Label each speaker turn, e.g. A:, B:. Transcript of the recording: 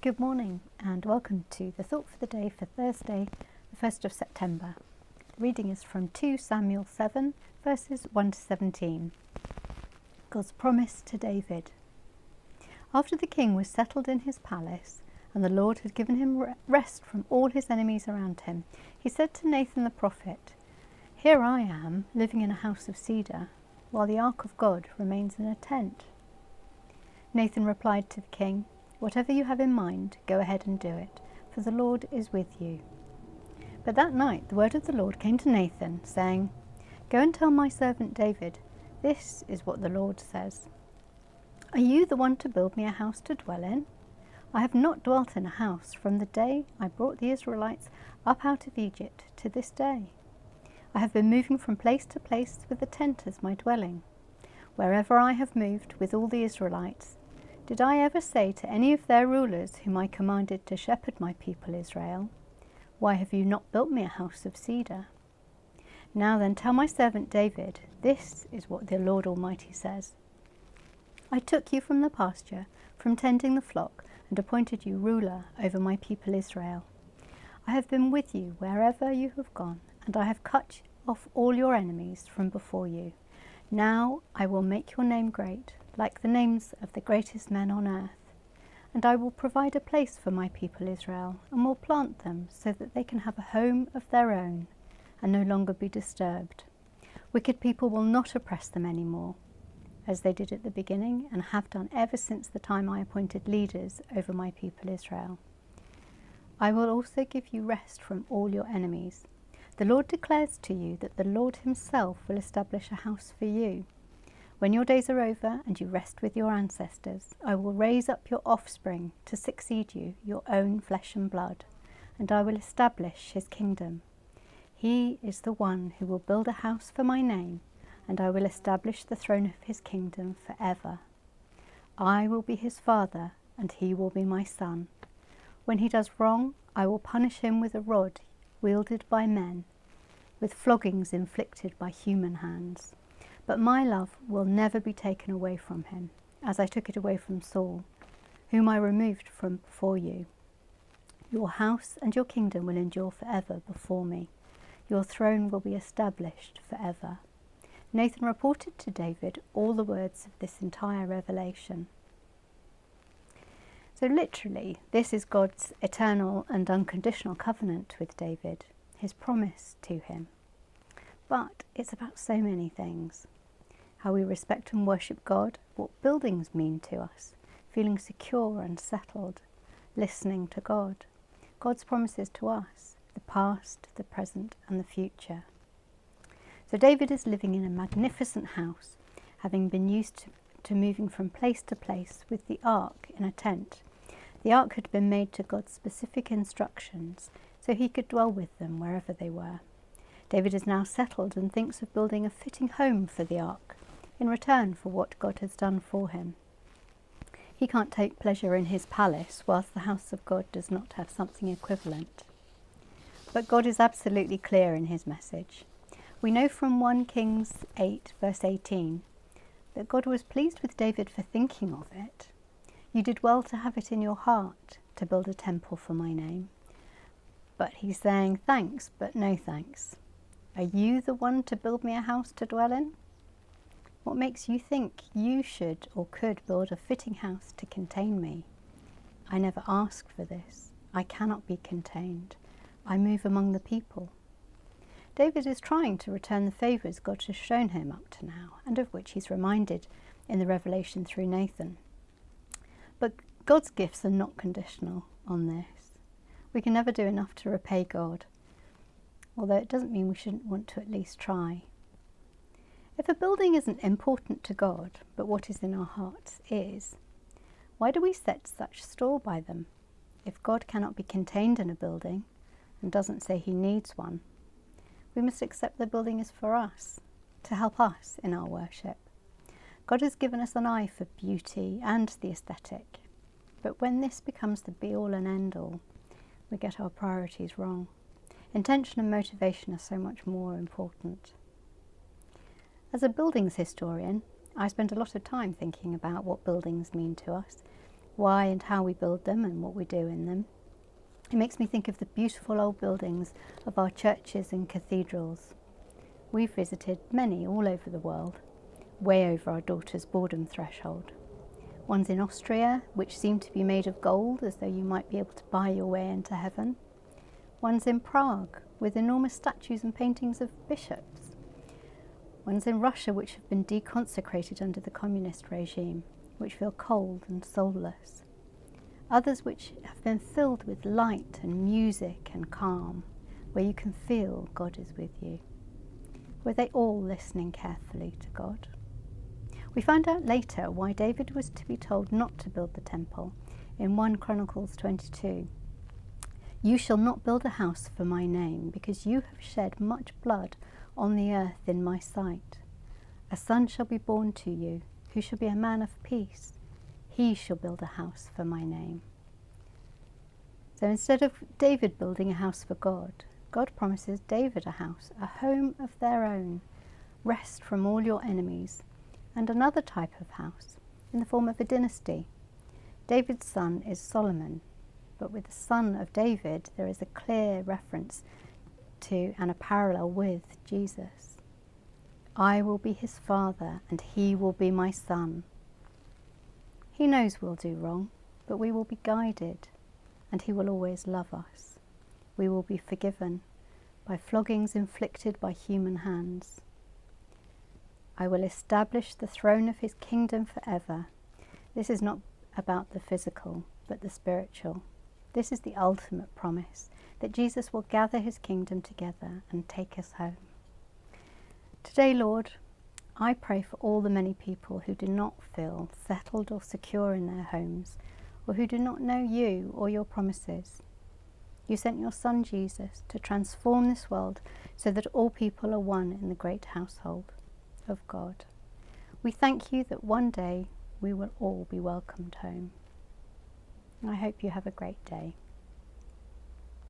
A: Good morning and welcome to the Thought for the Day for Thursday, the 1st of September. The reading is from 2 Samuel 7, verses 1 to 17. God's promise to David. After the king was settled in his palace and the Lord had given him rest from all his enemies around him, he said to Nathan the prophet, "Here I am, living in a house of cedar, while the ark of God remains in a tent." Nathan replied to the king, "Whatever you have in mind, go ahead and do it, for the Lord is with you." But that night the word of the Lord came to Nathan, saying, "Go and tell my servant David, this is what the Lord says. Are you the one to build me a house to dwell in? I have not dwelt in a house from the day I brought the Israelites up out of Egypt to this day. I have been moving from place to place with the tent as my dwelling. Wherever I have moved with all the Israelites, did I ever say to any of their rulers whom I commanded to shepherd my people Israel, 'Why have you not built me a house of cedar?' Now then, tell my servant David, this is what the Lord Almighty says. I took you from the pasture, from tending the flock, and appointed you ruler over my people Israel. I have been with you wherever you have gone, and I have cut off all your enemies from before you. Now I will make your name great, like the names of the greatest men on earth. And I will provide a place for my people Israel, and will plant them so that they can have a home of their own, and no longer be disturbed. Wicked people will not oppress them any more, as they did at the beginning, and have done ever since the time I appointed leaders over my people Israel. I will also give you rest from all your enemies. The Lord declares to you that the Lord himself will establish a house for you. When your days are over and you rest with your ancestors, I will raise up your offspring to succeed you, your own flesh and blood, and I will establish his kingdom. He is the one who will build a house for my name, and I will establish the throne of his kingdom forever. I will be his father, and he will be my son. When he does wrong, I will punish him with a rod wielded by men, with floggings inflicted by human hands. But my love will never be taken away from him, as I took it away from Saul, whom I removed from before you. Your house and your kingdom will endure forever before me. Your throne will be established forever." Nathan reported to David all the words of this entire revelation. So literally, this is God's eternal and unconditional covenant with David, his promise to him. But it's about so many things. How we respect and worship God, what buildings mean to us, feeling secure and settled, listening to God, God's promises to us, the past, the present and the future. So David is living in a magnificent house, having been used to moving from place to place with the ark in a tent. The ark had been made to God's specific instructions, so he could dwell with them wherever they were. David is now settled and thinks of building a fitting home for the ark, in return for what God has done for him. He can't take pleasure in his palace, whilst the house of God does not have something equivalent. But God is absolutely clear in his message. We know from 1 Kings 8, verse 18, that God was pleased with David for thinking of it. "You did well to have it in your heart to build a temple for my name." But he's saying thanks, but no thanks. Are you the one to build me a house to dwell in? What makes you think you should or could build a fitting house to contain me? I never asked for this. I cannot be contained. I move among the people. David is trying to return the favours God has shown him up to now, and of which he's reminded in the revelation through Nathan. But God's gifts are not conditional on this. We can never do enough to repay God, although it doesn't mean we shouldn't want to at least try. If a building isn't important to God, but what is in our hearts is, why do we set such store by them? If God cannot be contained in a building and doesn't say he needs one, we must accept the building is for us, to help us in our worship. God has given us an eye for beauty and the aesthetic, but when this becomes the be-all and end-all, we get our priorities wrong. Intention and motivation are so much more important. As a buildings historian, I spend a lot of time thinking about what buildings mean to us, why and how we build them and what we do in them. It makes me think of the beautiful old buildings of our churches and cathedrals. We've visited many all over the world, way over our daughter's boredom threshold. Ones in Austria, which seem to be made of gold, as though you might be able to buy your way into heaven. Ones in Prague, with enormous statues and paintings of bishops. Ones in Russia, which have been deconsecrated under the communist regime, which feel cold and soulless. Others which have been filled with light and music and calm, where you can feel God is with you. Were they all listening carefully to God? We find out later why David was to be told not to build the temple in 1 Chronicles 22. You shall not build a house for my name, because you have shed much blood on the earth in my sight. A son shall be born to you, who shall be a man of peace. He shall build a house for my name. So instead of David building a house for God, God promises David a house, a home of their own, rest from all your enemies, and another type of house, in the form of a dynasty. David's son is Solomon, but with the son of David there is a clear reference to and a parallel with Jesus. I will be his father, and he will be my son. He knows we'll do wrong, but we will be guided, and he will always love us. We will be forgiven by floggings inflicted by human hands. I will establish the throne of his kingdom forever. This is not about the physical, but the spiritual. This is the ultimate promise, that Jesus will gather his kingdom together and take us home. Today, Lord, I pray for all the many people who do not feel settled or secure in their homes, or who do not know you or your promises. You sent your Son Jesus to transform this world so that all people are one in the great household of God. We thank you that one day we will all be welcomed home. I hope you have a great day.